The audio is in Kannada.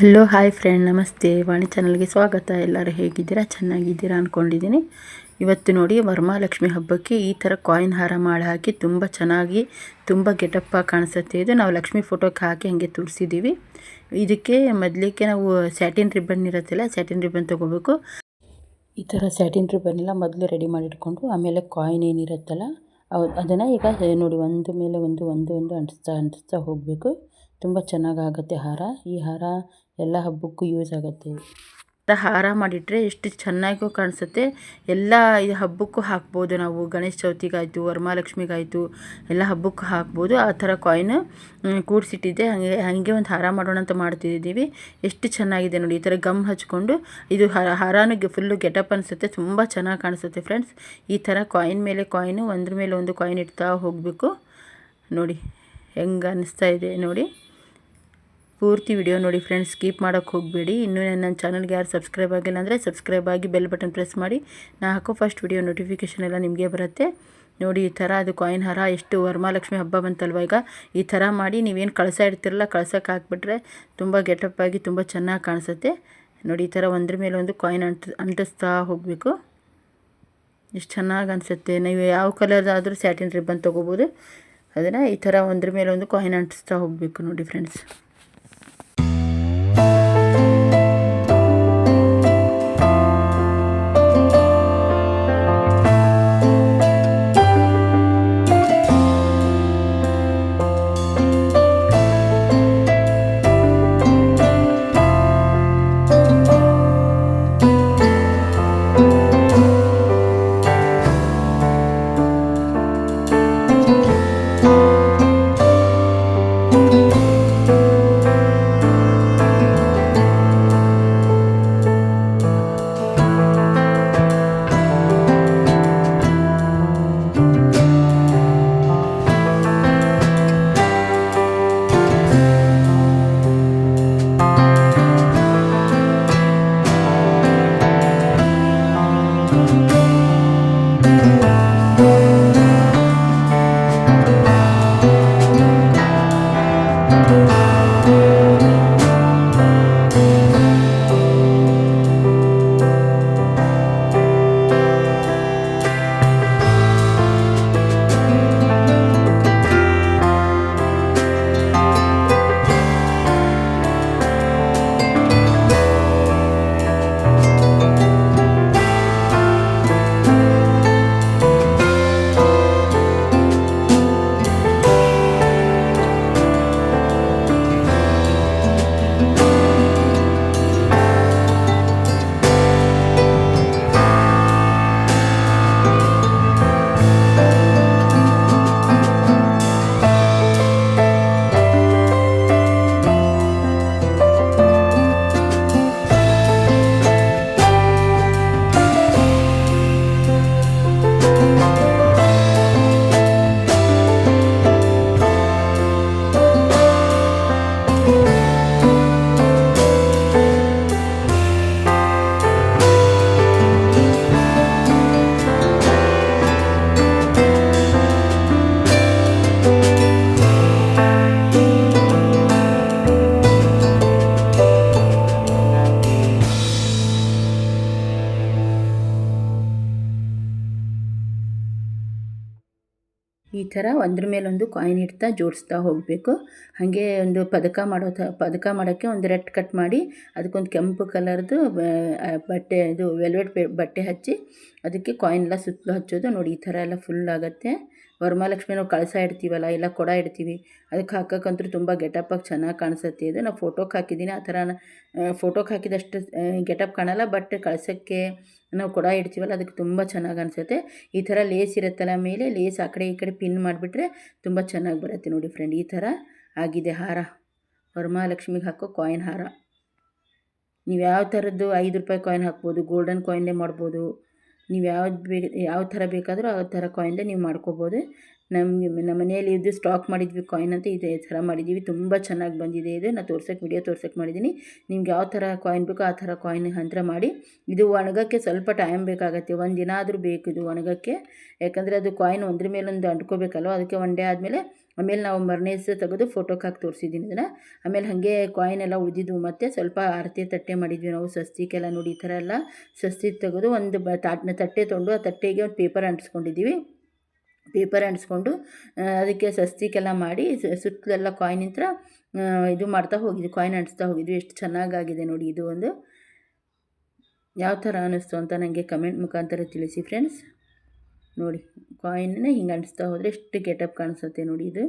ಹಲೋ ಹಾಯ್ ಫ್ರೆಂಡ್, ನಮಸ್ತೆ. ವಾಣಿ ಚಾನಲ್ಗೆ ಸ್ವಾಗತ. ಎಲ್ಲರೂ ಹೇಗಿದ್ದೀರಾ? ಚೆನ್ನಾಗಿದ್ದೀರಾ ಅಂದ್ಕೊಂಡಿದ್ದೀನಿ. ಇವತ್ತು ನೋಡಿ, ವರಮಹಾಲಕ್ಷ್ಮಿ ಹಬ್ಬಕ್ಕೆ ಈ ಥರ ಕಾಯಿನ್ ಹಾರ ಮಾಡಿ ಹಾಕಿ ತುಂಬ ಚೆನ್ನಾಗಿ ತುಂಬ ಗೆಟಪ್ಪ ಕಾಣಿಸುತ್ತೆ. ಇದು ನಾವು ಲಕ್ಷ್ಮಿ ಫೋಟೋಕ್ಕೆ ಹಾಕಿ ಹಾಗೆ ತೋರಿಸಿದ್ದೀವಿ. ಇದಕ್ಕೆ ಮೊದಲಿಗೆ ನಾವು ಸ್ಯಾಟಿನ್ ರಿಬ್ಬನ್ ಇರುತ್ತಲ್ಲ, ಸ್ಯಾಟಿನ್ ರಿಬ್ಬನ್ ತೊಗೋಬೇಕು. ಈ ಥರ ಸ್ಯಾಟಿನ್ ರಿಬ್ಬನ್ ಎಲ್ಲ ಮೊದಲು ರೆಡಿ ಮಾಡಿಟ್ಕೊಂಡು ಆಮೇಲೆ ಕಾಯಿನ್ ಏನಿರುತ್ತಲ್ಲ ಅದನ್ನು ಈಗ ನೋಡಿ ಒಂದು ಮೇಲೆ ಒಂದು ಒಂದು ಒಂದು ಅಂಟಿಸ್ತಾ ಹೋಗಬೇಕು. ತುಂಬ ಚೆನ್ನಾಗಾಗುತ್ತೆ ಹಾರ. ಈ ಹಾರ ಎಲ್ಲ ಹಬ್ಬಕ್ಕೂ ಯೂಸ್ ಆಗುತ್ತೆ. ಹಾರ ಮಾಡಿಟ್ರೆ ಎಷ್ಟು ಚೆನ್ನಾಗೂ ಕಾಣಿಸುತ್ತೆ. ಎಲ್ಲ ಈ ಹಬ್ಬಕ್ಕೂ ಹಾಕ್ಬೋದು. ನಾವು ಗಣೇಶ ಚೌತಿಗಾಯಿತು, ವರಮಹಾಲಕ್ಷ್ಮಿಗಾಯಿತು, ಎಲ್ಲ ಹಬ್ಬಕ್ಕೂ ಹಾಕ್ಬೋದು. ಆ ಥರ ಕಾಯಿನ್ ಕೂಡಿಸಿಟ್ಟಿದ್ದೆ. ಹಾಗೆ ಒಂದು ಹಾರ ಮಾಡೋಣ ಅಂತ ಮಾಡ್ತಿದ್ದೀವಿ. ಎಷ್ಟು ಚೆನ್ನಾಗಿದೆ ನೋಡಿ. ಈ ಥರ ಗಮ್ ಹಚ್ಕೊಂಡು ಇದು ಹಾರನೂ ಫುಲ್ಲು ಗೆಟಪ್ ಅನಿಸುತ್ತೆ. ತುಂಬ ಚೆನ್ನಾಗಿ ಕಾಣಿಸುತ್ತೆ ಫ್ರೆಂಡ್ಸ್. ಈ ಥರ ಕಾಯಿನ್ ಮೇಲೆ ಕಾಯಿನು, ಒಂದ್ರ ಮೇಲೆ ಒಂದು ಕಾಯಿನ್ ಇಡ್ತಾ ಹೋಗಬೇಕು. ನೋಡಿ ಹೆಂಗೆ ಅನ್ನಿಸ್ತಾ ಇದೆ ನೋಡಿ. ಪೂರ್ತಿ ವಿಡಿಯೋ ನೋಡಿ ಫ್ರೆಂಡ್ಸ್, ಸ್ಕಿಪ್ ಮಾಡೋಕ್ಕೆ ಹೋಗಬೇಡಿ. ಇನ್ನೂ ನನ್ನ ಚಾನಲ್ಗೆ ಯಾರು ಸಬ್ಸ್ಕ್ರೈಬ್ ಆಗಿಲ್ಲ ಅಂದರೆ ಸಬ್ಸ್ಕ್ರೈಬ್ ಆಗಿ ಬೆಲ್ ಬಟನ್ ಪ್ರೆಸ್ ಮಾಡಿ. ನಾ ಹಾಕೋ ಫಸ್ಟ್ ವಿಡಿಯೋ ನೋಟಿಫಿಕೇಷನ್ ಎಲ್ಲ ನಿಮಗೆ ಬರುತ್ತೆ ನೋಡಿ. ಈ ಥರ ಅದು ಕಾಯಿನ್ ಹಾರ ಎಷ್ಟು ವರಮಹಾಲಕ್ಷ್ಮಿ ಹಬ್ಬ ಬಂತಲ್ವ, ಈಗ ಈ ಥರ ಮಾಡಿ ನೀವೇನು ಕಳಸ ಇಡ್ತಿರಲ್ಲ, ಕಳಸಕ್ಕೆ ಹಾಕ್ಬಿಟ್ರೆ ತುಂಬ ಗೆಟಪ್ ಆಗಿ ತುಂಬ ಚೆನ್ನಾಗಿ ಕಾಣಿಸುತ್ತೆ ನೋಡಿ. ಈ ಥರ ಒಂದ್ರ ಮೇಲೆ ಒಂದು ಕಾಯಿನ್ ಅಂಟಿಸ್ತಾ ಹೋಗಬೇಕು. ಎಷ್ಟು ಚೆನ್ನಾಗಿ ಅನಿಸುತ್ತೆ. ನೀವು ಯಾವ ಕಲರ್ದಾದರೂ ಸ್ಯಾಟಿನ್ ರಿಬ್ಬನ್ ತೊಗೋಬೋದು. ಅದನ್ನು ಈ ಥರ ಒಂದ್ರ ಮೇಲೆ ಒಂದು ಕಾಯಿನ್ ಅಂಟಿಸ್ತಾ ಹೋಗಬೇಕು ನೋಡಿ ಫ್ರೆಂಡ್ಸ್. ಈ ಥರ ಒಂದ್ರ ಮೇಲೊಂದು ಕಾಯಿನ್ ಇಡ್ತಾ ಜೋಡಿಸ್ತಾ ಹೋಗಬೇಕು. ಹಾಗೆ ಒಂದು ಪದಕ ಮಾಡೋಕ್ಕೆ ಒಂದು ರೆಡ್ ಕಟ್ ಮಾಡಿ ಅದಕ್ಕೊಂದು ಕೆಂಪು ಕಲರ್ದು ಬಟ್ಟೆ, ಇದು ವೆಲ್ವೆಟ್ ಬಟ್ಟೆ ಹಚ್ಚಿ ಅದಕ್ಕೆ ಕಾಯಿನ್ ಎಲ್ಲ ಸುತ್ತಲೂ ಹಚ್ಚೋದು ನೋಡಿ. ಈ ಥರ ಎಲ್ಲ ಫುಲ್ ಆಗುತ್ತೆ. ವರಮಹಾಲಕ್ಷ್ಮಿ ನಾವು ಕಳಸ ಇಡ್ತೀವಲ್ಲ, ಇಲ್ಲ ಕೊಡ ಇಡ್ತೀವಿ, ಅದಕ್ಕೆ ಹಾಕೋಕ್ಕಂತೂ ತುಂಬ ಗೆಟಪಾಗಿ ಚೆನ್ನಾಗಿ ಕಾಣಿಸುತ್ತೆ. ಇದು ನಾವು ಫೋಟೋಕ್ಕೆ ಹಾಕಿದ್ದೀನಿ. ಆ ಥರ ಫೋಟೋಕ್ಕೆ ಹಾಕಿದಷ್ಟು ಗೆಟಪ್ ಕಾಣಲ್ಲ, ಬಟ್ ಕಳಸಕ್ಕೆ ನಾವು ಕೊಡ ಇಡ್ತೀವಲ್ಲ ಅದಕ್ಕೆ ತುಂಬ ಚೆನ್ನಾಗಿ ಅನಿಸುತ್ತೆ. ಈ ಥರ ಲೇಸ್ ಇರುತ್ತಲ್ಲ, ಮೇಲೆ ಲೇಸ್ ಆ ಕಡೆ ಈ ಕಡೆ ಪಿನ್ ಮಾಡಿಬಿಟ್ರೆ ತುಂಬ ಚೆನ್ನಾಗಿ ಬರುತ್ತೆ ನೋಡಿ ಫ್ರೆಂಡ್. ಈ ಥರ ಆಗಿದೆ ಹಾರ, ವರಮಹಾಲಕ್ಷ್ಮಿಗೆ ಹಾಕೋ ಕಾಯಿನ್ ಹಾರ. ನೀವು ಯಾವ ಥರದ್ದು 5 ರೂಪಾಯಿ ಕಾಯಿನ್ ಹಾಕ್ಬೋದು, ಗೋಲ್ಡನ್ ಕಾಯಿನ್ದೇ ಮಾಡ್ಬೋದು. ನೀವು ಯಾವ ಥರ ಬೇಕಾದರೂ ಆ ಥರ ಕಾಯಿನ್ದೇ ನೀವು ಮಾಡ್ಕೋಬೋದು. ನಮ್ಮ ಮನೆಯಲ್ಲಿ ಇದು ಸ್ಟಾಕ್ ಮಾಡಿದ್ವಿ ಕಾಯಿನ್ ಅಂತ, ಇದೇ ಥರ ಮಾಡಿದ್ದೀವಿ. ತುಂಬ ಚೆನ್ನಾಗಿ ಬಂದಿದೆ. ಇದು ನಾನು ವಿಡಿಯೋ ತೋರ್ಸೋಕ್ಕೆ ಮಾಡಿದ್ದೀನಿ. ನಿಮ್ಗೆ ಯಾವ ಥರ ಕಾಯಿನ್ ಬೇಕೋ ಆ ಥರ ಕಾಯಿನ್ ಹಂತ್ರ ಮಾಡಿ. ಇದು ಒಣಗೋಕ್ಕೆ ಸ್ವಲ್ಪ ಟೈಮ್ ಬೇಕಾಗುತ್ತೆ, ಒಂದು ದಿನ ಆದರೂ ಬೇಕು ಇದು ಒಣಗೋಕ್ಕೆ. ಯಾಕಂದರೆ ಅದು ಕಾಯಿನ್ ಒಂದ್ರ ಮೇಲೊಂದು ಅಂಟ್ಕೋಬೇಕಲ್ವ, ಅದಕ್ಕೆ ಒನ್ ಡೇ ಆದಮೇಲೆ ಆಮೇಲೆ ನಾವು ಮರನೇ ದಿವಸ ತೆಗೆದು ಫೋಟೋಕ್ಕೆ ಹಾಕಿ ತೋರಿಸಿದ್ದೀನಿ ಇದನ್ನು. ಆಮೇಲೆ ಹಾಗೆ ಕಾಯಿನ್ ಎಲ್ಲ ಉಳಿದಿದ್ವು, ಮತ್ತು ಸ್ವಲ್ಪ ಆರತಿ ತಟ್ಟೆ ಮಾಡಿದ್ವಿ ನಾವು ಸ್ವಸ್ತಿಕೆಲ್ಲ. ನೋಡಿ ಈ ಥರ ಎಲ್ಲ ಸ್ವಸ್ತಿ ತೆಗೆದು ಒಂದು ತಟ್ಟೆ ತೊಗೊಂಡು ಆ ತಟ್ಟೆಗೆ ಒಂದು ಪೇಪರ್ ಅಂಟಿಸ್ಕೊಂಡಿದ್ದೀವಿ. ಪೇಪರ್ ಅಂಟಿಸ್ಕೊಂಡು ಅದಕ್ಕೆ ಸ್ವಸ್ತಿಕೆಲ್ಲ ಮಾಡಿ ಸುತ್ತಲೆಲ್ಲ ಕಾಯಿನಿಂದ ಇದು ಮಾಡ್ತಾ ಹೋಗಿದ್ವಿ, ಕಾಯಿನ್ ಅಂಟಿಸ್ತಾ ಹೋಗಿದ್ವಿ. ಎಷ್ಟು ಚೆನ್ನಾಗಾಗಿದೆ ನೋಡಿ. ಇದು ಒಂದು ಯಾವ ಥರ ಅನ್ನಿಸ್ತು ಅಂತ ನನಗೆ ಕಮೆಂಟ್ ಮುಖಾಂತರ ತಿಳಿಸಿ ಫ್ರೆಂಡ್ಸ್. ನೋಡಿ ಕಾಯಿನ್ನ ಹಿಂಗೆ ಅಂಟಿಸ್ತಾ ಹೋದರೆ ಎಷ್ಟು ಗೆಟಪ್ ಕಾಣಿಸುತ್ತೆ ನೋಡಿ ಇದು.